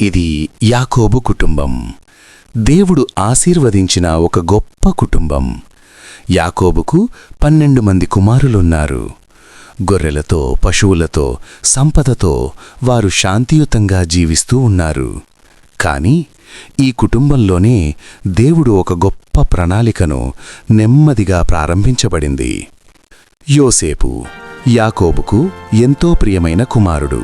ఇది యాకోబు కుటుంబం. దేవుడు ఆశీర్వదించిన ఒక గొప్ప కుటుంబం. యాకోబుకు 12 మంది కుమారులున్నారు. గొర్రెలతో, పశువులతో, సంపదతో వారు శాంతియుతంగా జీవిస్తూ ఉన్నారు. కాని ఈ కుటుంబంలోనే దేవుడు ఒక గొప్ప ప్రణాళికను నెమ్మదిగా ప్రారంభించబడింది. యోసేపు యాకోబుకు ఎంతో ప్రియమైన కుమారుడు.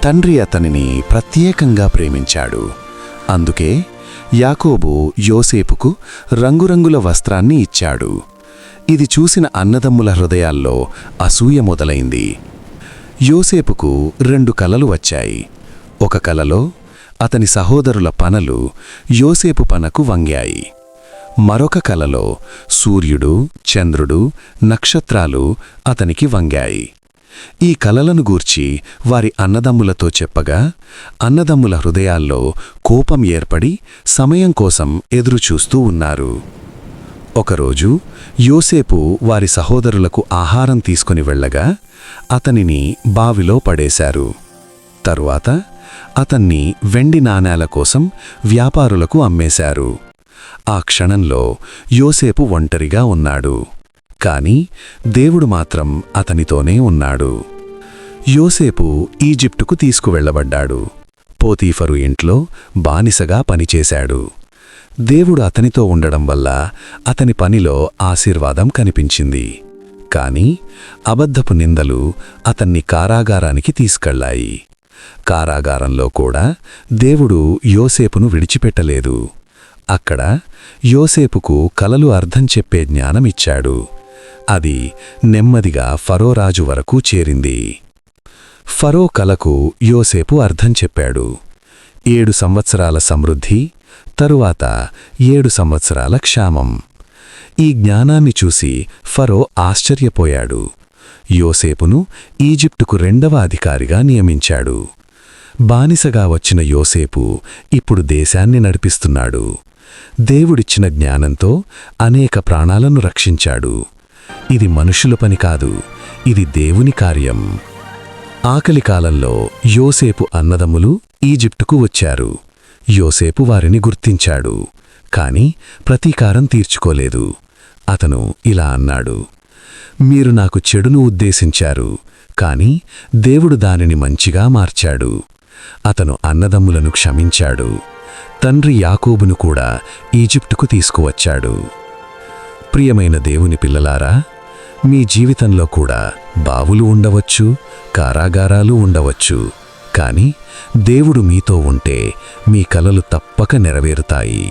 తండ్రి అతనిని ప్రత్యేకంగా ప్రేమించాడు. అందుకే యాకోబు యోసేపుకు రంగురంగుల వస్త్రాన్ని ఇచ్చాడు. ఇది చూసిన అన్నదమ్ముల హృదయాల్లో అసూయ మొదలైంది. యోసేపుకు 2 కలలు వచ్చాయి. ఒక కలలో అతని సహోదరుల పనలు యోసేపు పనకు వంగాయి. మరొక కలలో సూర్యుడు, చంద్రుడు, నక్షత్రాలు అతనికి వంగాయి. ఈ కలలను గూర్చి వారి అన్నదమ్ములతో చెప్పగా అన్నదమ్ముల హృదయాల్లో కోపం ఏర్పడి సమయం కోసం ఎదురుచూస్తూ ఉన్నారు. ఒకరోజు యోసేపు వారి సహోదరులకు ఆహారం తీసుకుని వెళ్ళగా అతనిని బావిలో పడేశారు. తరువాత అతన్ని వెండి నాణేల కోసం వ్యాపారులకు అమ్మేశారు. ఆ క్షణంలో యోసేపు ఒంటరిగా ఉన్నాడు. కాని దేవుడు మాత్రం అతనితోనే ఉన్నాడు. యోసేపు ఈజిప్టుకు తీసుకువెళ్లబడ్డాడు. పోతీఫరు ఇంట్లో బానిసగా పనిచేశాడు. దేవుడు అతనితో ఉండడం వల్ల అతని పనిలో ఆశీర్వాదం కనిపించింది. కాని అబద్ధపు నిందలు అతన్ని కారాగారానికి తీసుకెళ్లాయి. కారాగారంలో కూడా దేవుడు యోసేపును విడిచిపెట్టలేదు. అక్కడ యోసేపుకు కలలు అర్థం చెప్పే జ్ఞానమిచ్చాడు. అది నెమ్మదిగా ఫరో రాజు వరకు చేరింది. ఫరో కలకు యోసేపు అర్థం చెప్పాడు. 7 సంవత్సరాల సమృద్ధి, తరువాత 7 సంవత్సరాల క్షామం. ఈ జ్ఞానాన్ని చూసి ఫరో ఆశ్చర్యపోయాడు. యోసేపును ఈజిప్టుకు 2వ అధికారిగా నియమించాడు. బానిసగా వచ్చిన యోసేపు ఇప్పుడు దేశాన్ని నడిపిస్తున్నాడు. దేవుడిచ్చిన జ్ఞానంతో అనేక ప్రాణాలను రక్షించాడు. ఇది మనుషుల పని కాదు, ఇది దేవుని కార్యం. ఆకలి కాలంలో యోసేపు అన్నదమ్ములు ఈజిప్టుకు వచ్చారు. యోసేపు వారిని గుర్తించాడు. కాని ప్రతీకారం తీర్చుకోలేదు. అతను ఇలా అన్నాడు: మీరు నాకు చెడును ఉద్దేశించారు, కాని దేవుడు దానిని మంచిగా మార్చాడు. అతను అన్నదమ్ములను క్షమించాడు. తండ్రి యాకోబును కూడా ఈజిప్టుకు తీసుకువచ్చాడు. ప్రియమైన దేవుని పిల్లలారా, మీ జీవితంలో కూడా బావులు ఉండవచ్చు, కారాగారాలు ఉండవచ్చు. కాని దేవుడు మీతో ఉంటే మీ కలలు తప్పక నెరవేరుతాయి.